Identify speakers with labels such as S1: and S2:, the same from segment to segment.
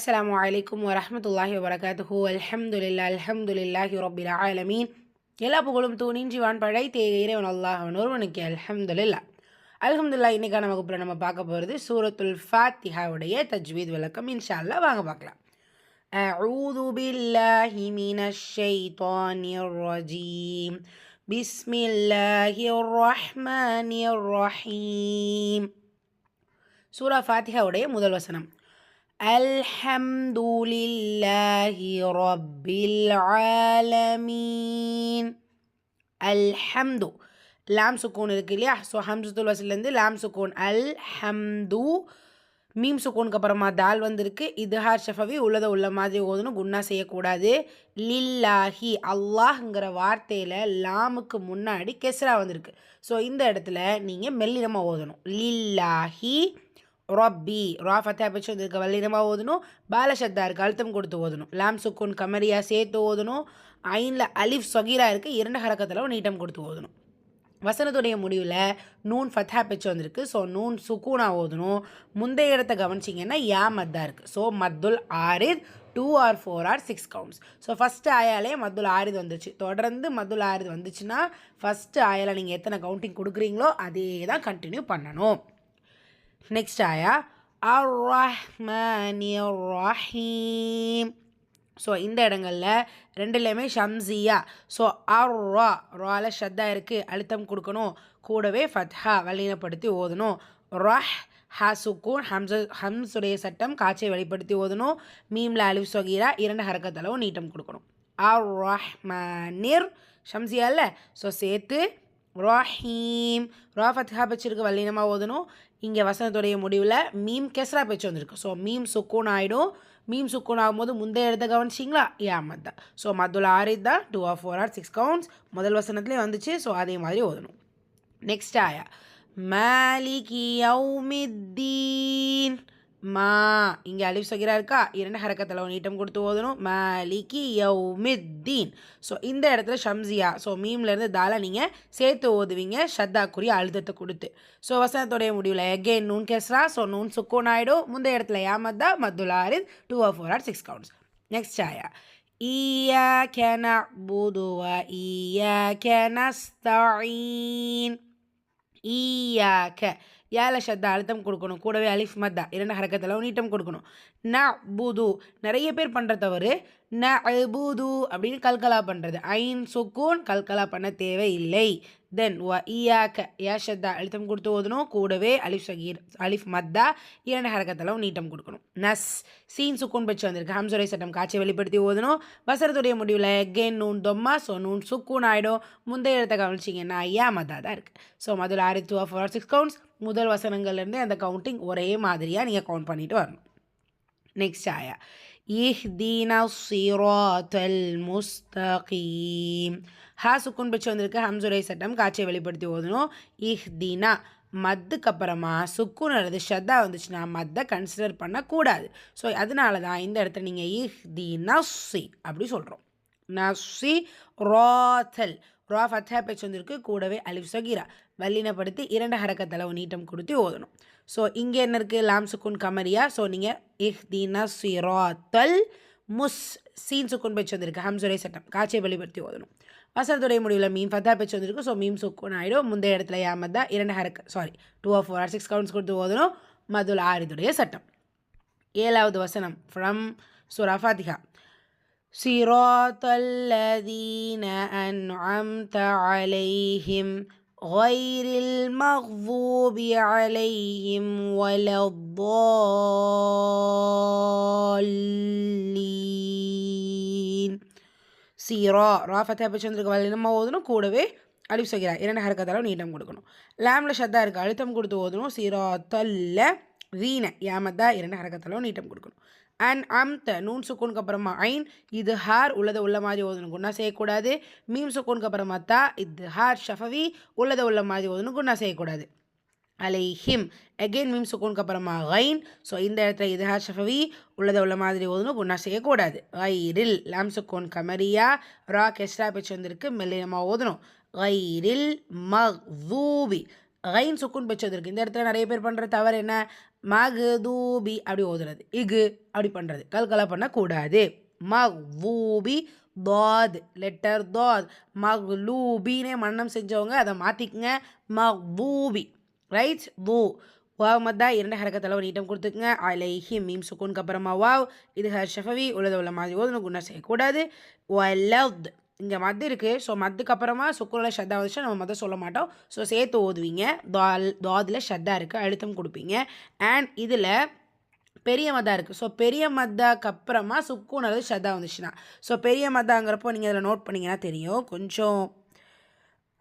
S1: அஸ்ஸலாமு அலைக்கும் வரஹ்மத்துல்லாஹி வபரகாத்துஹு. அல்ஹம்துலில்லாஹி ரப்பில் ஆலமீன். எல்லா புகழும் தூணிஞ்சிவான் படைத்த இறைவன் அல்லாஹ் ஒருவனுக்கு அல்ஹம்துலில்லாஹ். அல்ஹம்துலில்லாஹ். இன்னைக்கான வகுப்பில் நம்ம பார்க்க போகிறது சூரத்துல் ஃபாத்திஹாவுடைய தஜ்வீத் விளக்கம். இன்ஷா அல்லாஹ் வாங்க பார்க்கலாம். அஊது பில்லாஹி மினஷ் ஷைத்தானிர் ரஜீம். பிஸ்மில்லாஹிர் ரஹ்மானிர் ரஹீம். சூரா ஃபாத்திஹாவுடைய முதல் வசனம். அல்ஹம்துலில்லாஹி ரப்பில் ஆலமீன். அல்ஹம்து லாம் சுக்கூன் இருக்கு இல்லையா? ஸோ ஹம்சத்துல் வஸ்லேருந்து லாம் சுக்கூன் அல்ஹம்து. மீம் சுக்கூனுக்கு அப்புறமா தால் வந்திருக்கு. இதுஹார் ஷஃபவி உள்ளதை உள்ள மாதிரி ஓதணும், குன்னா செய்யக்கூடாது. லில்லாஹி அல்லாஹ்ங்கிற வார்த்தையில் லாமுக்கு முன்னாடி கெஸ்ரா வந்திருக்கு. ஸோ இந்த இடத்துல நீங்கள் மெல்லினமாக ஓதணும். லில்லாஹி ரப்பி ரா ஃபத்தா பிச்சு வந்திருக்க வல்லினமாக ஓதணும். பாலஷத்தா இருக்குது, அழுத்தம் கொடுத்து ஓதணும். லாம் சுக்கூன் கமரியா சேர்த்து ஓதணும். ஐனில் அலிஃப் சொகீரா இருக்குது, 2 ஹரக்கத்தில் நீட்டம் கொடுத்து ஓதணும். வசனத்துடைய முடிவில் நூன் ஃபத்தா பிச்சு வந்திருக்கு. ஸோ நூன் சுக்கூனா ஓதணும். முந்தைய இடத்த கவனிச்சிங்கன்னா யா மத்தா இருக்குது. ஸோ மத்துல் ஆரித் 2 or 4 or 6 counts. So first ஆயாலே மத்துல் ஆரித் வந்துச்சு. தொடர்ந்து மத்துல் ஆரித் வந்துச்சுன்னா ஃபஸ்ட்டு ஆயால் நீங்கள் எத்தனை கவுண்டிங் கொடுக்குறீங்களோ அதே தான் கண்டினியூ பண்ணணும். நெக்ஸ்ட் ஆயா அர் ரஹ்மானிர் ரஹீம். ஸோ இந்த இடங்களில் ரெண்டுலேயுமே ஷம்சியா. ஸோ அர் ரால ஷத்தா இருக்குது, அழுத்தம் கொடுக்கணும். கூடவே ஃபத்ஹா வல்லினப்படுத்தி ஓதணும். ரஹ் ஹா சுக்கூன் ஹம்ஸுடைய சட்டம் காட்சியை வெளிப்படுத்தி ஓதணும். மீம்ல அலிஃப் சொகீரா 2 ஹரக்கத்தளவு நீட்டம் கொடுக்கணும். அர் ரஹ்மானிர் ஷம்சியா இல்லை, ஸோ சேர்த்து ரஹீம் ரா ஃபத்ஹா வச்சிருக்கு, வல்லினமாக ஓதணும். இங்கே வசனத்துடைய முடிவில் மீம் கெஸ்ரா பேச்சு வந்திருக்கு. ஸோ மீம் சுக்கூன் ஆகிடும். மீம் சுக்கூன் ஆகும்போது முந்தைய இடத்த கவனிச்சிங்களா? யா மத்தா. ஸோ மத்துல் ஆரித் தான் 2 or 4 or 6 கவுண்ட்ஸ் முதல் வசனத்துலேயே வந்துச்சு. ஸோ அதே மாதிரி ஓதணும். நெக்ஸ்ட் ஆயா மாலிகி யௌமித்தீன். மா இங்கே அலிஃப் சகிரா இருக்கா, 2 ஹரக்கத்தில் நீட்டம் கொடுத்து ஓதணும். மாலிகி யௌமித்தீன். ஸோ இந்த இடத்துல ஷம்சியா. ஸோ மீம்லேருந்து தால நீங்கள் சேர்த்து ஓதுவீங்க, ஷத்தாக்குரிய அழுத்தத்தை கொடுத்து. ஸோ வசனத்துடைய முடிவில் எகெயின் நூன் கெஸ்ரா. ஸோ நூன் சுக்கூன் ஆகிடும். முந்தைய இடத்துல யாமத்தா மத்துல் ஆரித் 2 or 4 or 6 கவுண்ட்ஸ். நெக்ஸ்ட் ஆயா இய்யாக நஅ்புது வ இய்யாக நஸ்தஈன். ஈயாக யால ஷத்தா அழுத்தம் கொடுக்கணும். கூடவே அலிஃப் மத்தா 2 ஹரக்கத்தில் நீட்டம் கொடுக்கணும். நஅ்புது நிறைய பேர் பண்ணுற தவறு நஅ்புது அப்படின்னு கல்கலா பண்ணுறது. ஐன் சுக்கூன் கல்கலா பண்ண தேவையில்லை. தென் வ ஈயாக யா ஷத்தா அழுத்தம் கொடுத்து ஓதணும். கூடவே அலிஃப் சகீர் அலிஃப் மத்தா 2 ஹரக்கத்தில் நீட்டம் கொடுக்கணும். நஸ் சீன் சுக்கூன் வச்சு வந்திருக்கு, ஹம்சுரை சட்டம் காட்சியை வெளிப்படுத்தி ஓதணும். வசனத்துடைய முடிவில் எகெயின் நூன் தொம்மா. ஸோ நூன் சுக்கூன் ஆகிடும். முந்தைய இடத்த கவனிச்சிங்கன்னா யா மத்தா தான் இருக்குது. ஸோ மதுல் ஆரித் 2 or 4 or 6 கவுண்ட்ஸ். முதல் வசனங்கள்லேருந்து அந்த கவுண்டிங் ஒரே மாதிரியாக நீங்கள் கவுண்ட் பண்ணிட்டு வரணும். நெக்ஸ்ட் ஆயா இஹ்தினா ஸிராத்தல் முஸ்தகீம். ஹா சுக்குன் பச்சு வந்திருக்கு, ஹம்சுரை சட்டம் காட்சியை வெளிப்படுத்தி ஓதணும். இஹ்தினா மத்துக்கு அப்புறமா சுக்குன் அல்லது ஷத்தா வந்துச்சுன்னா மத்தை கன்சிடர் பண்ணக்கூடாது. ஸோ அதனால தான் இந்த இடத்துல நீங்கள் இஹ்தினா ஸி அப்படி சொல்கிறோம். நஸ்ஸி ராத்தல் ரா ஃபத்தா பேச்சு வந்திருக்கு. கூடவே அலிஃப் சகீரா வல்லினப்படுத்தி 2 ஹரக்கத்தளவு நீட்டம் கொடுத்து ஓதணும். ஸோ இங்கே என்ன இருக்குது? லாம் சுக்குன் கமரியா. ஸோ நீங்கள் இஹ்தினா ஸிராத்தல் முஸ் சீன் சுக்குன் பேச்சு வந்திருக்கு, ஹம்சுரை சட்டம் காட்சியை வெளிப்படுத்தி ஓதணும். வசனத்துடைய முடிவில் மீம் ஃபத்தா பேச்சு வந்திருக்கு. ஸோ மீம் சுக்குன் ஆகிடும். முந்தைய இடத்துல யாமத்தா 2 2 or 4 or 6 கவுண்ட்ஸ் கொடுத்து ஓதணும். மதுல் ஆரிதுடைய சட்டம். 7வது வசனம் ஃப்ரம் சூரா ஃபாத்திஹா. صراط الذين أنعمت عليهم غير المغضوب عليهم ولا الضالين. சீரா ரா ஃபத்தா பேச்சு வந்திருக்கு, வல்லினமாக ஓதணும். கூடவே அலிஃப் சகீரா 2 ஹரக்கத்தாலும் நீட்டம் கொடுக்கணும். லாமில் ஷத்தா இருக்குது, அழுத்தம் கொடுத்து ஓதணும். சிராத்தல்ல வீண யாமத்தா 2 ஹரக்கத்தாலும் நீட்டம் கொடுக்கணும். அண்ட் அம்த நூன் சுக்கூனுக்கு அப்புறமா ஐன் இது ஹார் உள்ளதை உள்ள மாதிரி ஓதணும், குன்னா செய்யக்கூடாது. மீம் சுக்கூனுக்கு அப்புறமா தா இது ஹார் ஷஃபவி உள்ளதை உள்ள மாதிரி ஓதணும், குன்னா செய்யக்கூடாது. அலைஹிம் அகெயின் மீம் சுக்கூனுக்கு அப்புறமா கைன். ஸோ இந்த இடத்துல இது ஹார் ஷஃபவி உள்ளதை உள்ள மாதிரி ஓதணும், குன்னா செய்யக்கூடாது. கைரில் லாம் சுக்கூன் கமரியா ரா கெஸ்ரா பேச்சு வந்திருக்கு, மெல்லினமாக ஓதணும். கைரில் மக்தூபி கைன் சுக்குன் பேச்சு வந்திருக்கு. இந்த இடத்துல நிறைய பேர் பண்ணுற தவறு என்ன? மகதூபி அப்படி ஓதுறது. அப்படி பண்ணுறது. கல்கலா பண்ணக்கூடாது. மக்தூபி தாத் லெட்டர் தாத். மக்லூபினே மன்னம் செஞ்சவங்க அதை மாற்றிக்குங்க. மக்தூபி ரைட். வாவ் மத்தா 2 ஹரக்கத்தில் நீட்டம் கொடுத்துக்குங்க. அலைஹி மீம் சுக்கூனுக்கு அப்புறமா வாவ். இது ஷஃபவி உள்ள மாதிரி ஓதணும். குன்னா செய்யக்கூடாது. வலத் இங்கே மத்து இருக்குது. ஸோ மத்துக்கு அப்புறமா சுக்கூனில் ஷத்தா வந்துச்சுன்னா நம்ம மத்த சொல்ல மாட்டோம். ஸோ சேர்த்து ஓதுவீங்க. தாதில் ஷத்தா இருக்குது, அழுத்தம் கொடுப்பீங்க. அண்ட் இதில் பெரிய மத்தா இருக்குது. ஸோ பெரிய மத்தாக்கு அப்புறமா சுக்கூன் அல்லது ஷத்தா வந்துச்சுன்னா, ஸோ பெரிய மத்தாங்கிறப்போ நீங்கள் அதில் நோட் பண்ணிங்கன்னா தெரியும், கொஞ்சம்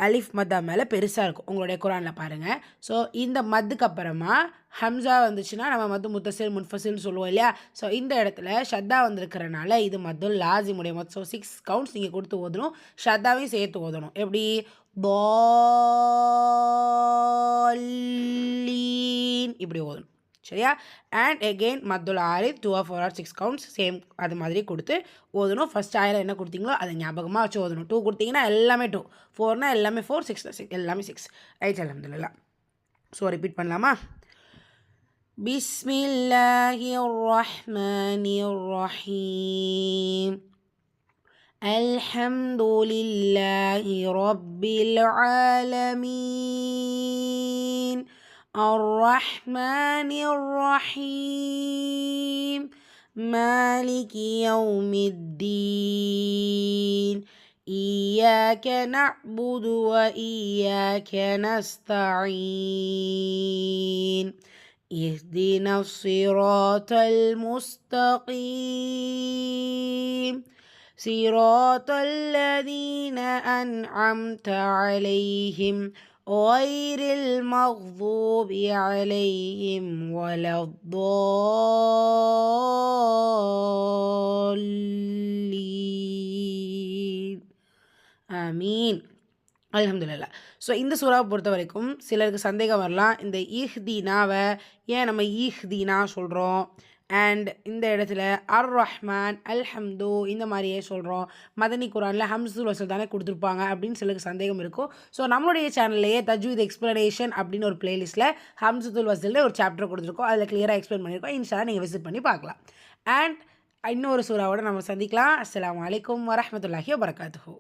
S1: அலிஃப் மத்தா மேலே பெருசாக இருக்கும். உங்களுடைய குரானில் பாருங்கள். ஸோ இந்த மத்துக்கு அப்புறமா ஹம்சா வந்துச்சுன்னா நம்ம மத்து முத்தசில் முன்ஃபசில்னு சொல்லுவோம் இல்லையா. ஸோ இந்த இடத்துல ஷத்தா வந்திருக்கிறனால இது மத்துல் லாசிமுடைய மத். ஸோ 6 கவுண்ட்ஸ் நீங்கள் கொடுத்து ஓதணும். ஷத்தாவையும் சேர்த்து ஓதணும். எப்படி பாலீன் இப்படி ஓதணும். சரியா. அண்ட் எகெயின் மத்துல் ஆரித் 2 or 4 or 6 கவுண்ட்ஸ் சேம் அது மாதிரி கொடுத்து ஓதணும். ஃபஸ்ட் ஆயிரம் என்ன கொடுத்தீங்களோ அதை ஞாபகமாக வச்சு ஓதணும். 2 கொடுத்தீங்கன்னா எல்லாமே 2, 4னா எல்லாமே 4, 6 எல்லாமே 6. ரைட். அல்ஹம்துலில்லாஹ். ஸோ ரிப்பீட் பண்ணலாமா? பிஸ்மில்லாஹிர் ரஹ்மானிர் ரஹீம். அல்ஹம்துலில்லாஹி ரப்பில் ஆலமீன். الرحمن الرحيم مالك يوم الدين إياك نعبد وإياك نستعين اهدنا الصراط المستقيم صراط الذين أنعمت عليهم غير المغضوب عليهم ولا الضالين. ஆமீன். அல்ஹம்துலில்லாஹ். ஸோ இந்த சூறாவை பொறுத்த வரைக்கும் சிலருக்கு சந்தேகம் வரலாம், இந்த இஹ்தீனாவை ஏன் நம்ம ஈஹ்தீனா சொல்கிறோம், அண்ட் இந்த இடத்துல அர் ரஹ்மான் அல்ஹம்து இந்த மாதிரியே சொல்கிறோம். மதனி குரானில் ஹம்சுல் வசல் தானே கொடுத்துருப்பாங்க அப்படின்னு சிலருக்கு சந்தேகம் இருக்கும். ஸோ நம்மளுடைய சேனல்லையே தஜ்வீத் எக்ஸ்ப்ளனேஷன் அப்படின்னு ஒரு பிளேலிஸ்ட்டில் ஹம்சுல் வசல்ல ஒரு சாப்டர் கொடுத்துருக்கோம். அதில் கிளியராக எக்ஸ்பிளைன் பண்ணியிருக்கோம். இன்ஷால்லா நீங்கள் விசிட் பண்ணி பார்க்கலாம். அண்ட் இன்னொரு சூறாவோட நம்ம சந்திக்கலாம். அஸ்ஸலாமு அலைக்கும் வரஹ்மத்துல்லாஹி வபரகாத்துஹு.